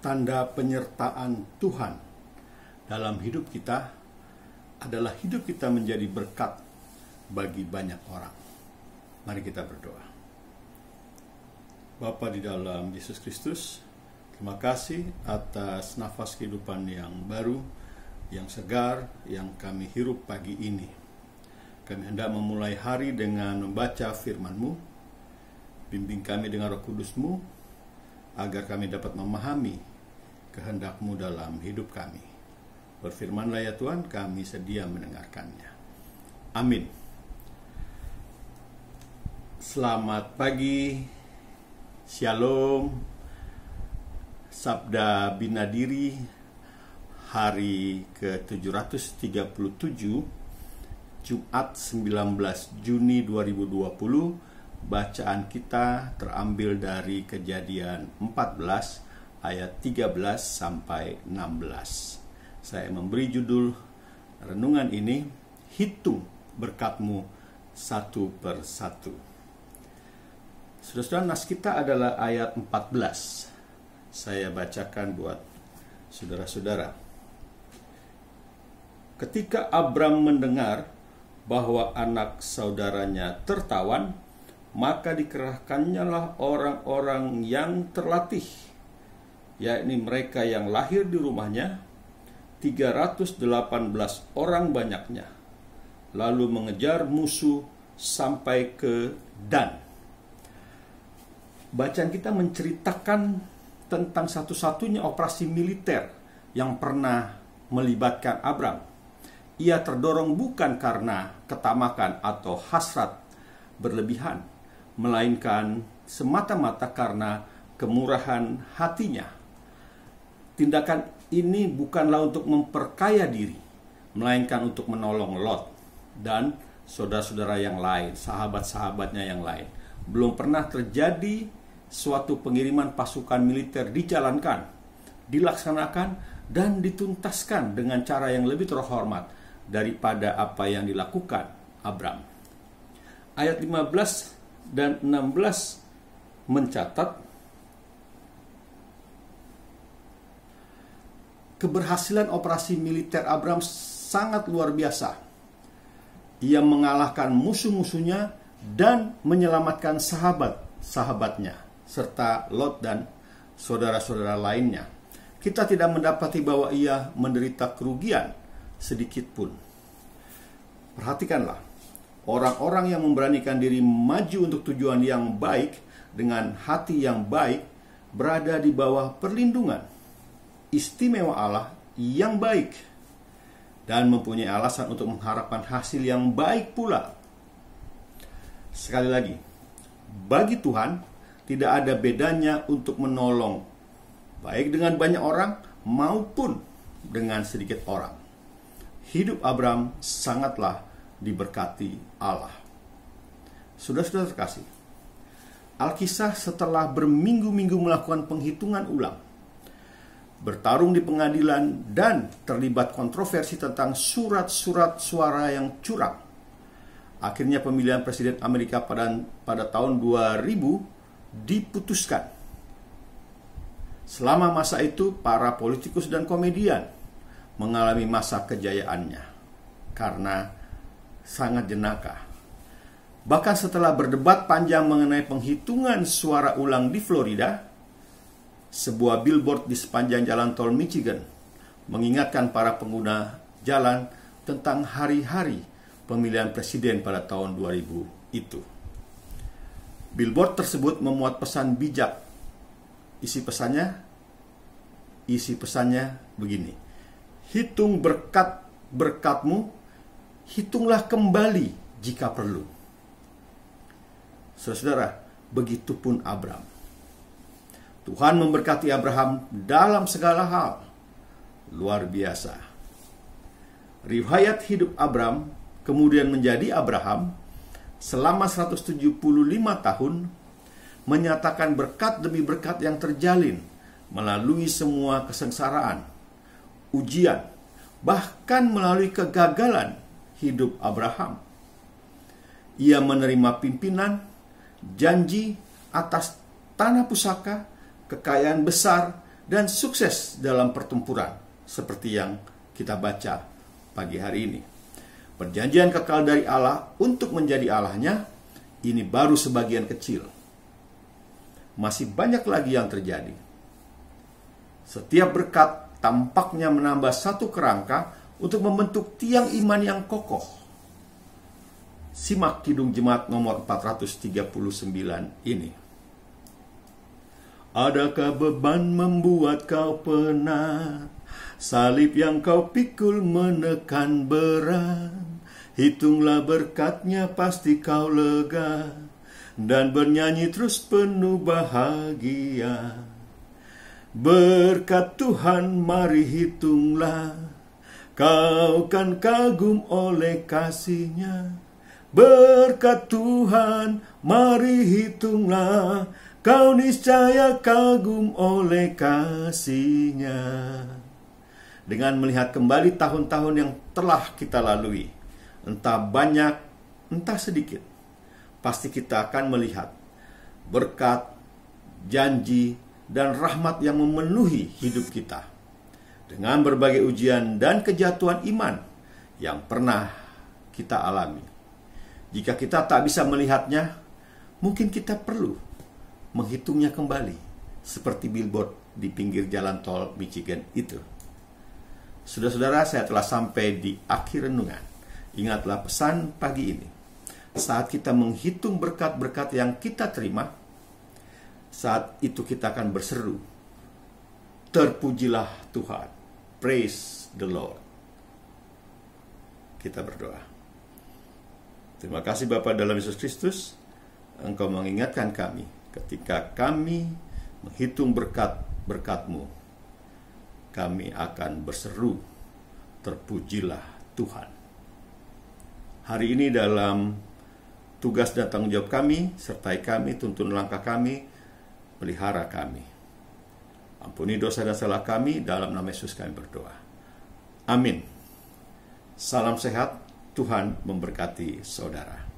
tanda penyertaan Tuhan dalam hidup kita adalah hidup kita menjadi berkat bagi banyak orang. Mari kita berdoa. Bapa di dalam Yesus Kristus, terima kasih atas nafas kehidupan yang baru, yang segar, yang kami hirup pagi ini. Kami hendak memulai hari dengan membaca firman-Mu. Bimbing kami dengan Roh Kudus-Mu, agar kami dapat memahami kehendak-Mu dalam hidup kami. Berfirmanlah ya Tuhan, kami sedia mendengarkannya. Amin. Selamat pagi, Shalom, Sabda Bina Diri, hari ke-737, Jumat 19 Juni 2020. Bacaan kita terambil dari Kejadian 14 ayat 13 sampai 16. Saya memberi judul renungan ini, Hitung Berkat-Mu Satu per Satu. Saudara-saudara, nas kita adalah ayat 14. Saya bacakan buat saudara-saudara. Ketika Abram mendengar bahwa anak saudaranya tertawan, maka dikerahkannyalah orang-orang yang terlatih, yakni mereka yang lahir di rumahnya, 318 orang banyaknya, lalu mengejar musuh sampai ke Dan. Bacaan kita menceritakan tentang satu-satunya operasi militer yang pernah melibatkan Abram. Ia terdorong bukan karena ketamakan atau hasrat berlebihan, melainkan semata-mata karena kemurahan hatinya. Tindakan ini bukanlah untuk memperkaya diri, melainkan untuk menolong Lot dan saudara-saudara yang lain, sahabat-sahabatnya yang lain. Belum pernah terjadi suatu pengiriman pasukan militer dijalankan, dilaksanakan, dan dituntaskan dengan cara yang lebih terhormat daripada apa yang dilakukan Abram. Ayat 15 dan 16 mencatat keberhasilan operasi militer Abram sangat luar biasa. Ia mengalahkan musuh-musuhnya dan menyelamatkan sahabat-sahabatnya serta Lot dan saudara-saudara lainnya. Kita tidak mendapati bahwa ia menderita kerugian sedikit pun. Perhatikanlah, orang-orang yang memberanikan diri maju untuk tujuan yang baik dengan hati yang baik berada di bawah perlindungan istimewa Allah yang baik dan mempunyai alasan untuk mengharapkan hasil yang baik pula. Sekali lagi, bagi Tuhan tidak ada bedanya untuk menolong, baik dengan banyak orang maupun dengan sedikit orang. Hidup Abram sangatlah diberkati Allah. Saudara-saudara terkasih, Alkisah setelah berminggu-minggu melakukan penghitungan ulang, bertarung di pengadilan, dan terlibat kontroversi tentang surat-surat suara yang curang, akhirnya pemilihan Presiden Amerika pada tahun 2000 diputuskan. Selama masa itu, para politikus dan komedian mengalami masa kejayaannya karena sangat jenaka. Bahkan setelah berdebat panjang mengenai penghitungan suara ulang di Florida, sebuah billboard di sepanjang jalan tol Michigan mengingatkan para pengguna jalan tentang hari-hari pemilihan presiden pada tahun 2000 itu. Billboard tersebut memuat pesan bijak. Isi pesannya begini: hitung berkat-berkatmu, hitunglah kembali jika perlu. Saudara, begitupun Abram. Tuhan memberkati Abraham dalam segala hal. Luar biasa. Riwayat hidup Abram kemudian menjadi Abraham selama 175 tahun, menyatakan berkat demi berkat yang terjalin melalui semua kesengsaraan, ujian, bahkan melalui kegagalan hidup Abraham. Ia menerima pimpinan, janji atas tanah pusaka, kekayaan besar, dan sukses dalam pertempuran, seperti yang kita baca pagi hari ini. Perjanjian kekal dari Allah untuk menjadi Allahnya, ini baru sebagian kecil. Masih banyak lagi yang terjadi. Setiap berkat tampaknya menambah satu kerangka untuk membentuk tiang iman yang kokoh. Simak Kidung Jemaat nomor 439 ini. Adakah beban membuat kau penat? Salib yang kau pikul menekan berat. Hitunglah berkatnya, pasti kau lega, dan bernyanyi terus penuh bahagia. Berkat Tuhan mari hitunglah, kau kan kagum oleh kasih-Nya. Berkat Tuhan mari hitunglah, kau niscaya kagum oleh kasih-Nya. Dengan melihat kembali tahun-tahun yang telah kita lalui, entah banyak, entah sedikit, pasti kita akan melihat berkat, janji, dan rahmat yang memenuhi hidup kita. Dengan berbagai ujian dan kejatuhan iman yang pernah kita alami. Jika kita tak bisa melihatnya, mungkin kita perlu menghitungnya kembali, seperti billboard di pinggir jalan tol Michigan itu. Saudara-saudara, saya telah sampai di akhir renungan. Ingatlah pesan pagi ini. Saat kita menghitung berkat-berkat yang kita terima, saat itu kita akan berseru, terpujilah Tuhan, praise the Lord. Kita berdoa. Terima kasih Bapa dalam Yesus Kristus, Engkau mengingatkan kami ketika kami menghitung berkat-berkat-Mu, kami akan berseru, terpujilah Tuhan. Hari ini dalam tugas dan tanggung jawab kami, sertai kami, tuntun langkah kami, pelihara kami. Ampuni dosa dan salah kami, dalam nama Yesus kami berdoa. Amin. Salam sehat, Tuhan memberkati saudara.